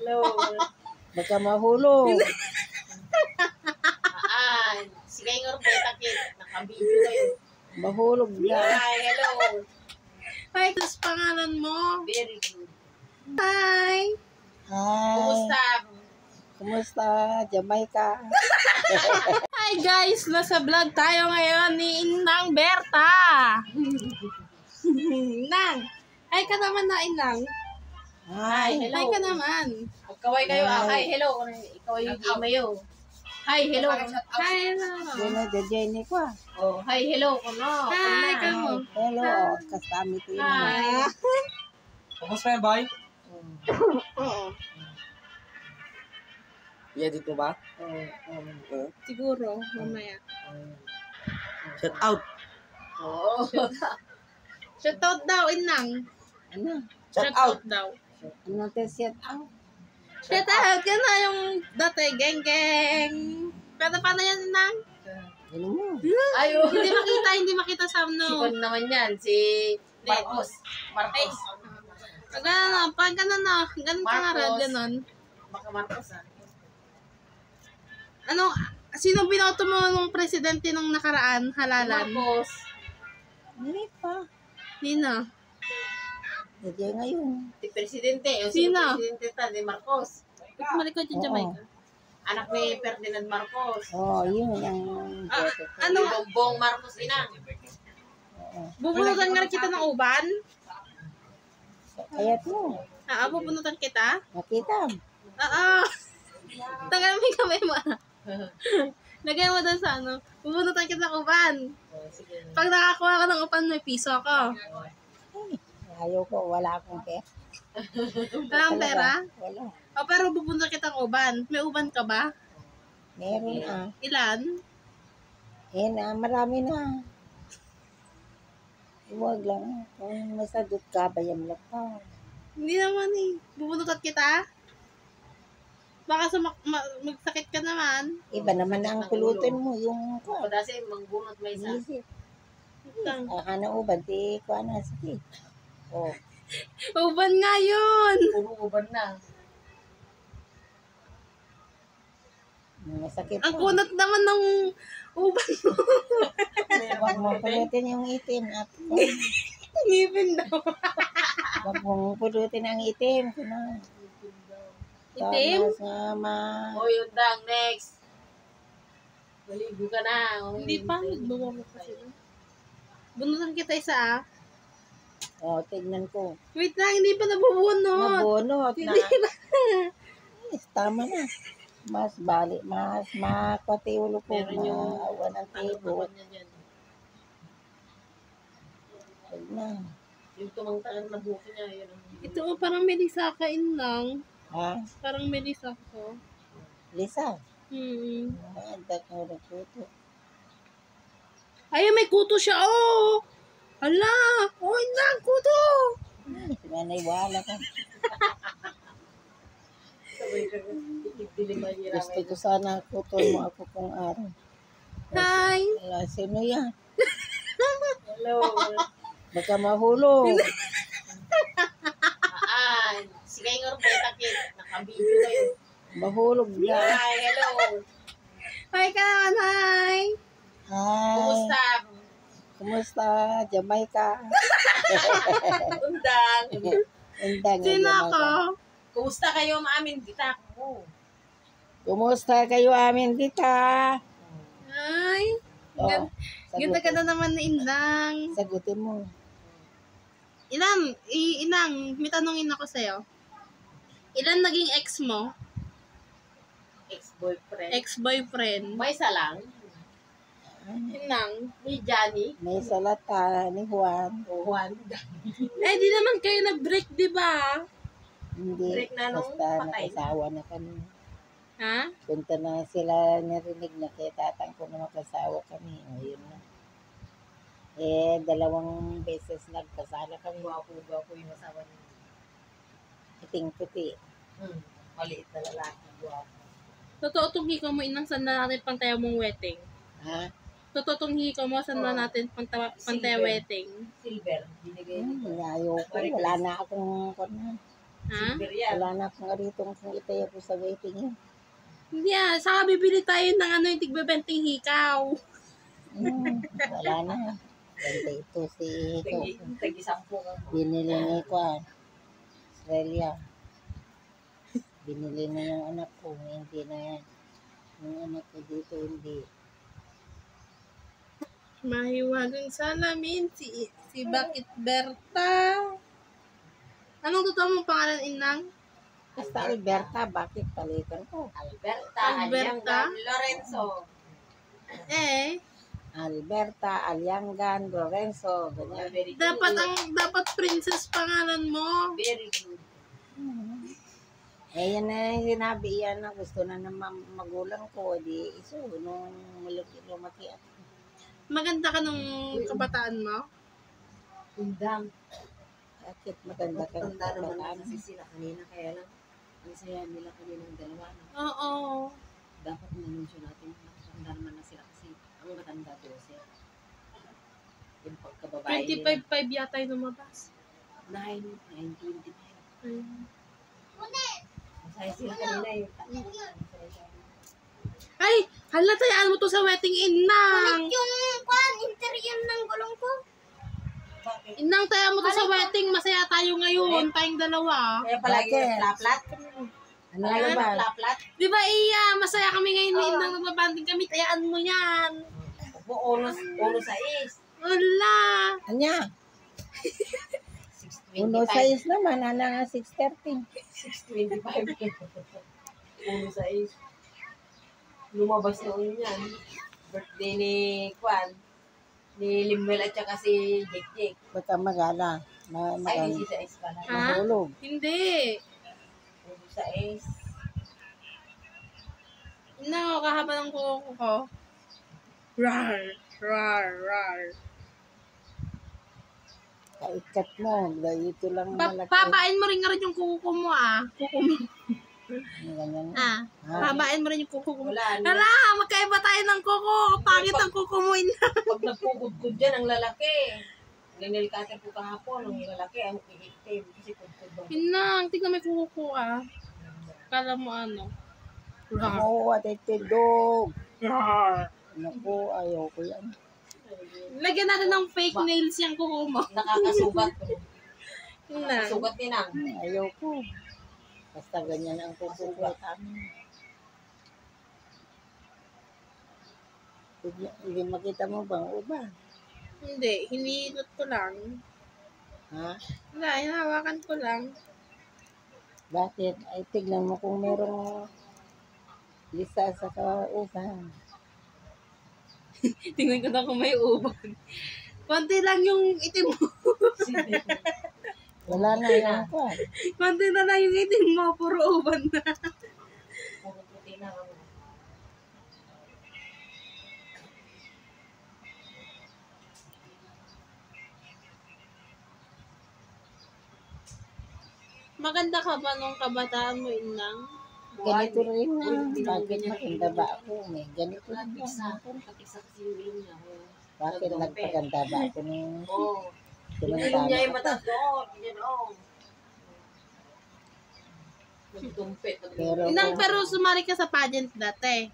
Hello. Baka mahulog. Sige nga rin takit. Naka-video kayo. Mahulog na. Hi, hello. Hi, kas pangalan mo? Very good. Hi! Hi. Kumusta? Kumusta? Jamaica. Hi guys! Nasa vlog tayo ngayon ni Inang Berta! Inang! Hi ka naman na, Inang! Hi. Hello. Hi ka naman! Magkaway kayo. Hi. Hi, hello. Ikaw yung gimayo. Hi, hello. Hi, hello! Sino Jenny ko? Oh, hi, hello. Kuno. Hi, Kuno. kamu! Hello. Kasama ito yun. Hi. Kamusta yan, boy? Oo, Yeah, dito ba? siguro, mamaya. Shout out. Oh. Shoutout daw, Inang! Ano? Shout out. daw. Ano te set out? Shoutout ka na yung dati, geng-geng! Pero paano yan, Inang? Ano mo? Ayo. Hindi makita sa Si ano. Kon naman yan. Si Marcos. Marcos. Pag gano'n na, ganun ka nga rin, Marcos. gano'n. Baka Marcos ah. Ano, sino binoto mo nung presidente nung nakaraan, halalan? Marcos. Hindi pa. Nino? Hindi ngayon. Si Presidente. O Sino? si Presidente ta, ni Marcos. Ba't malikod yung Oo. Jamaica? Anak ni Ferdinand Marcos. Oh, yun ang Ah, boto ko. ano? Bongbong Marcos inang. Oo. Bubunutan nga rin kita ng uban? Kaya mo. Bubunutan kita? Nakita. Oo. Tagal mo yung kamay mo. Lagay mo doon sa ano. Bubunutan kita ng uban. Sige. Pag nakakuha ka ng uban, may piso ako. Ayaw ko. Wala akong pera. Wala kang pera? Wala. Pero bubunutan kita ng uban. May uban ka ba? Meron Ilan? Eh na, marami na. Huwag lang. Kung masagot ka, bayam lang ka. Hindi naman eh. Bubunutan kita? Baka magsakit ka naman. Iba naman ang pulutan mo. Yung Ako dasi mangbunot may isa. isip. Ano uban, di ko na sige. Oh, Uban nga yun! Puro uban na. masakit Ang po. kunat naman ng uban mo. Huwag mo pulutin yung itim. At Ngipin daw. huwag mong pulutin ang itim. Kuna. Itim? Sama. O yun dang, next. Maligo ka na. O, Hindi pa. Nagbawa mo kasi. Bunutan kita isa Oh, tignan ko. Wait lang, hindi pa nabubunot. Nabunot na. Hindi pa. Tama na. Mas balik. Mas makwati ulo ko. Meron yung Maawa ng ano tibo. naman niya dyan. Huwag na. Yung tumangtangan na buko niya. Yun ang Ito parang melisakain lang. Ha? Parang melisako. Lisa. Mm-hmm. Ang ko puto. Ay, may kuto siya. Oh! Hala! Oh, hindi kuto! Sinanay wala ka. sabay ka. Ikidiliman niya Gusto ko sana kutol mo ako kung araw. Hi! Wala, sino yan? Hello. Baka mahulog. Sige nga rin takit. Naka-video kayo. Mahulog na. Hi, hello. Hi ka naman, hi! Hi. Kumusta? Kumusta? Jamaica. Undang. Undang. Sino ako? Kumusta kayo maamin kita ko? Kumusta kayo amin dita? Hi! Oh, Ganda ka na naman na Indang. sagutin mo. Inang, may tanongin ako sa'yo. Ilan naging ex mo? Ex-boyfriend. Ex-boyfriend. May isa lang. Inang. Ni Johnny. May salata ni Juan. O Juan. Di naman kayo nag-break, di ba? Hindi. Break na nung Basta patay na. nakasawa na kami. Ha? Punta na sila narinig na kaya tatang ko na makasawa kami. Ayun na. Eh, 2 beses nagkasala kami. Gwapo yung asawa niya. Puting-puti. Maliit na lalaki. Gwapo. Totoo itong hikaw mo, Inang, saan na natin pantayaw mong wedding? Ha? Totoo itong hikaw mo, saan na natin pantayaw Silver. wedding? Silver. Binigay ni Ayaw ko. Wala na akong kunan. Ha? Siberian. Wala na akong aritong kung itay ako sa waiting. Hindi saka bibili tayo ng ano yung tigbebenting hikaw. Wala na. Ganda ito si ito. Tagi-sampo ka. Binili ni ko Australia. Binili na yung anak ko. Hindi na yan. Yung anak ko dito hindi. Mahiwagang salamin si Bakit Berta. Anong totoo mong pangalan, Inang? Basta Alberta, bakit palitan ko? Alberta. Alberta? Aliangan, Lorenzo. Alberta, Aliangan, Lorenzo, ganyan. Very good. Dapat princess pangalan mo. Very good. Eh, yan na yung sinabi yan na gusto na ng magulang ko. Di iso, nung lumaki ako. Maganda ka nung kabataan mo? Undang. Bakit maganda ka ng Tanda naman kabataan? kasi sila kanina. Kaya lang, ang saya nila kaninang dalawa. No? Oo. Dapat nanunsyo natin. Tanda naman na sila kasi ang matanda 12. Yung pagkababae 25 yata yung lumabas. 9, 25. Ayun. Masaya sila kanina yung Ay! Halatayaan mo to sa wedding, Inang! Yung interior ng gulong ko. Bakit? Inang, taya mo to sa wedding. Masaya tayo ngayon. Tayong dalawa. Kaya palagi Bakit? nagpaplat? Ano Palagi na ba? nagpaplat? Di ba, Iya? Masaya kami ngayon ni Inang. Nagbabanding kami. Tayaan mo yan. Uno sa is. Wala. Anya? 625. 1.6 naman, nga 6.13. 625. Uno sa is. Lumabas na uno yan. Birthday ni Kwan. Ni Limbel at saka si Jek. Pagka magala, Ay, hindi sa is pala. Ha? mahulog. Hindi. Uno sa is. Inang, kahaba ng kuko ko. Rar. Rar. Rar. Kaikat mo, dahil ito lang malaki. Papain mo rin nga rin yung kuko mo, ah. Kuko mo. Ganyan. Ah. Papain mo rin yung kuko mo. Wala. Hala, magkaiba tayo ng kuko. Pangit ang kuko mo, Inang. Pag nagpugod-gud dyan, ang lalaki. Ganil cutter po kahapon, ang lalaki, ang iitim. Kasi pugod ba? Inang, tignan mo yung kuko ko, ah. Kala mo ano. Rar. Oo, at itidog. Rar. Naku, ayaw ko yan. Lagyan natin ng fake nails yung kuko mo. Nakakasugat. Inang. Nakakasugat din ang. Ayaw ko. Basta ganyan ang kukulat amin. Hindi makita mo bang uba? Hindi, hinihilot ko lang. Ha? Wala, hinahawakan ko lang. Bakit? Ay, tignan mo kung merong lisa sa kauban. Tingnan ko na kung may uban. Konti lang yung itim mo. Wala na yan ko. Konti na lang yung itim mo. Puro uban na. Puro puti na. Maganda ka ba nung kabataan mo, Inang? Ganito rin na. Bakit maganda ba ako? May ganito rin Kapiksa. ako. Kapiksa kasi yung ilong niya. Bakit nagpaganda ba ako nung Oo. Yung ilong niya tumanda yung mataas doon. Ganyan, oo. Nagdumpet. Pero Inang, kung pero sumari ka sa pageant dati.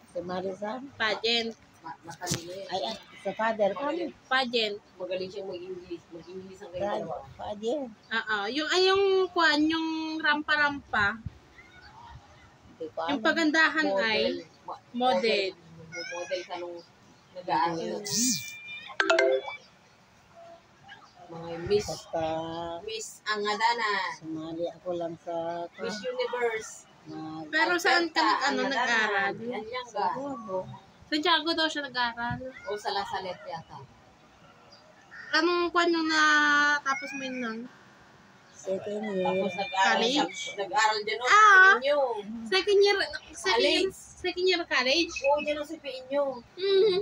si Marisan, Pageant. Matalino yan. ay, sa father kami. Pageant. Magaling siyang mag-English. Mag-English ang kayo Father, dalawa. father. Oo. Yung kwan, yung rampa-rampa. Hindi ko Yung alam. pagandahan ay model. Model ka nung nag-aaral. Mga Basta Miss Angadanan. sumali ako lang sa Miss Universe. Pero saan ka nag-aral? Yan yan ka. Santiago daw siya nag-aral. O sa La Salette yata. Anong kwan yung natapos mo yun lang? second year. Tapos nag-aaral siya. College? Nag-aaral din o sa Ah. PNU. Second year college? Oo, dyan o sa PNU. Mm-hmm.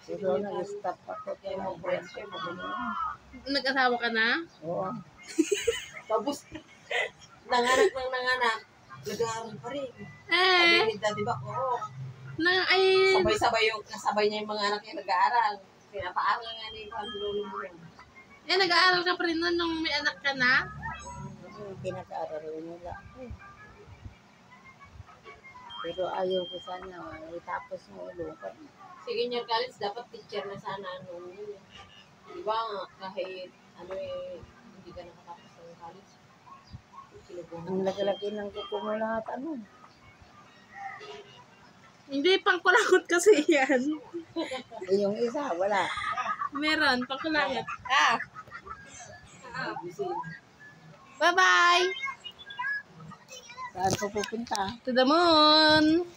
Pero nag-stop ako. Kaya mag-friends kayo, magaling. Nag-asawa ka na? Oo. Tapos, nanganak ng nanganak. Nag-aaral pa rin. Sabi Eh, ni Daddy Bak, oo. kasabay Sabay-sabay niya yung mga anak niya nag-aaral. Pinapaaral nga ni Juan Lolo mo rin. Eh, nag-aaral ka pa rin nun nung may anak ka na? Pinag-aaral nila. Pero ayaw ko sana, itapos mo ulo. Senior college, dapat teacher na sana ano yun. Di ba kahit ano hindi ka nakatapos ng college. Ang laki-laki ng kuko mo lahat, Hindi, pangkulakot kasi yan. Yung isa, wala. Meron, pangkulakot. Bye-bye! Saan ko pupunta? To the moon!